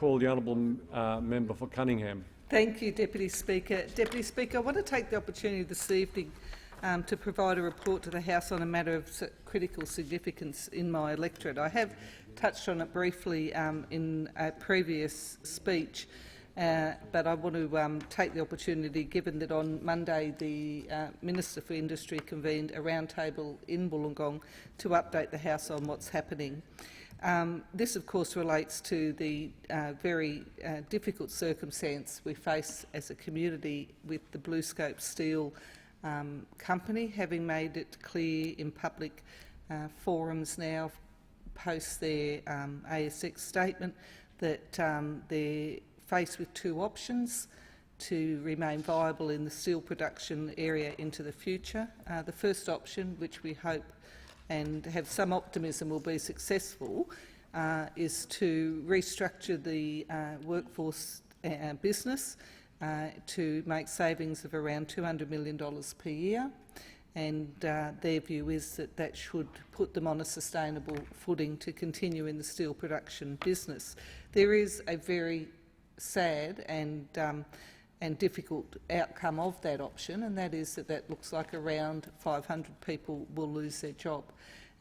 call the honourable member for Cunningham. Thank you, Deputy Speaker. Deputy Speaker, I want to take the opportunity this evening to provide a report to the House on a matter of critical significance in my electorate. I have touched on it briefly in a previous speech, but I want to take the opportunity, given that on Monday the Minister for Industry convened a roundtable in Wollongong, to update the House on what's happening. This, of course, relates to the very difficult circumstance we face as a community with the Bluescope steel company having made it clear in public forums now, post their ASX statement, that they're faced with two options to remain viable in the steel production area into the future. The first option, which we hope and have some optimism will be successful, is to restructure the workforce business to make savings of around $200 million per year, and their view is that that should put them on a sustainable footing to continue in the steel production business. There is a very sad and difficult outcome of that option, and that is that that looks like around 500 people will lose their job.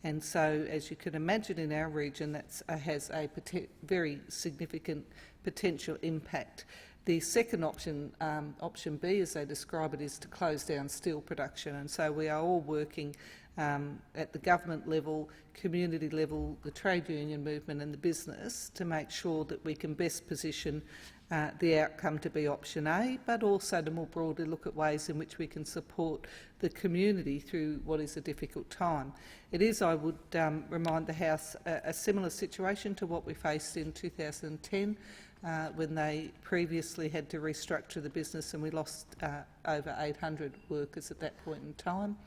And so, as you can imagine, in our region, that has a very significant potential impact. The second option, option B, as they describe it, is to close down steel production. And so we are all working at the government level, community level, the trade union movement and the business to make sure that we can best position the outcome to be option A, but also to more broadly look at ways in which we can support the community through what is a difficult time. It is, I would remind the House, a similar situation to what we faced in 2010 when they previously had to restructure the business and we lost over 800 workers at that point in time.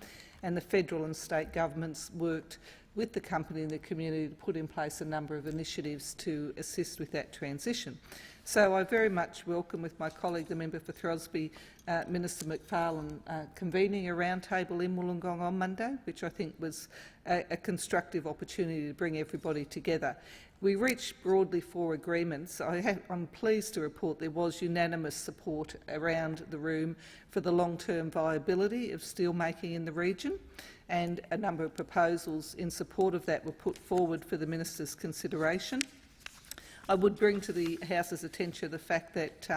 And the federal and state governments worked with the company and the community to put in place a number of initiatives to assist with that transition. So I very much welcome, with my colleague, the member for Throsby, Minister McFarlane, convening a roundtable in Wollongong on Monday, which I think was a constructive opportunity to bring everybody together. We reached broadly 4 agreements. I'm pleased to report there was unanimous support around the room for the long-term viability of steelmaking in the region, and a number of proposals in support of that were put forward for the Minister's consideration. I would bring to the House's attention the fact that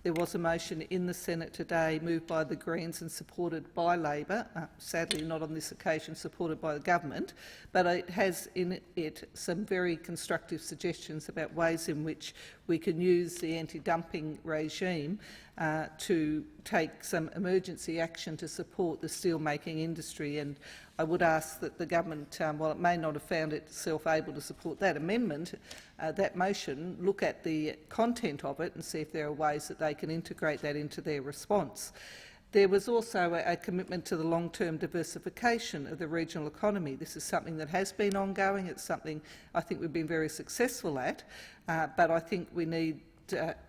there was a motion in the Senate today moved by the Greens and supported by Labor, sadly not on this occasion supported by the government, but it has in it some very constructive suggestions about ways in which we can use the anti-dumping regime to take some emergency action to support the steel-making industry. And I would ask that the government, while it may not have found itself able to support that amendment, that motion, look at the content of it and see if there are ways that they can integrate that into their response. There was also a commitment to the long-term diversification of the regional economy. This is something that has been ongoing. It's something I think we've been very successful at, but I think we need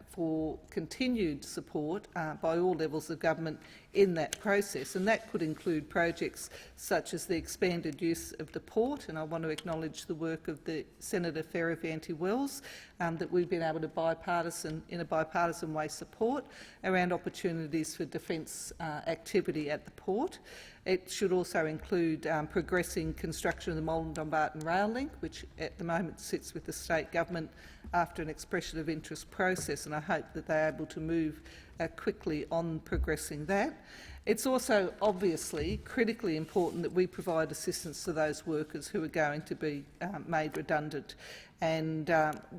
for continued support by all levels of government in that process, and that could include projects such as the expanded use of the port, and I want to acknowledge the work of the Senator Fierravanti-Wells that we've been able to in a bipartisan way support around opportunities for defence activity at the port. It should also include progressing construction of the Moreton-Dumbarton rail link, which at the moment sits with the state government after an expression of interest process, and I hope that they are able to move quickly on progressing that. It's also obviously critically important that we provide assistance to those workers who are going to be made redundant. And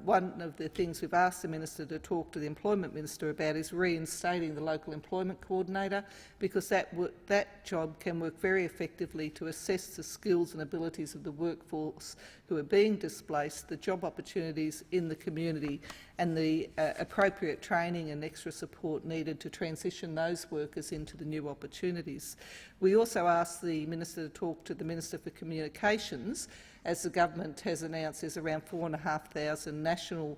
one of the things we've asked the Minister to talk to the Employment Minister about is reinstating the local employment coordinator, because that job can work very effectively to assess the skills and abilities of the workforce who are being displaced, the job opportunities in the community and the appropriate training and extra support needed to transition those workers into the new opportunities. We also asked the Minister to talk to the Minister for Communications. As the government has announced, there's around 4,500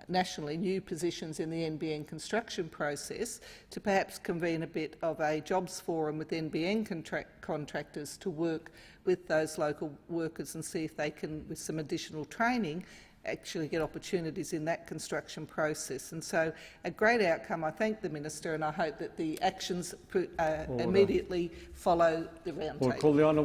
nationally new positions in the NBN construction process, to perhaps convene a bit of a jobs forum with NBN contractors to work with those local workers and see if they can, with some additional training, actually get opportunities in that construction process. And so a great outcome. I thank the Minister and I hope that the actions immediately follow the roundtable. Call the honourable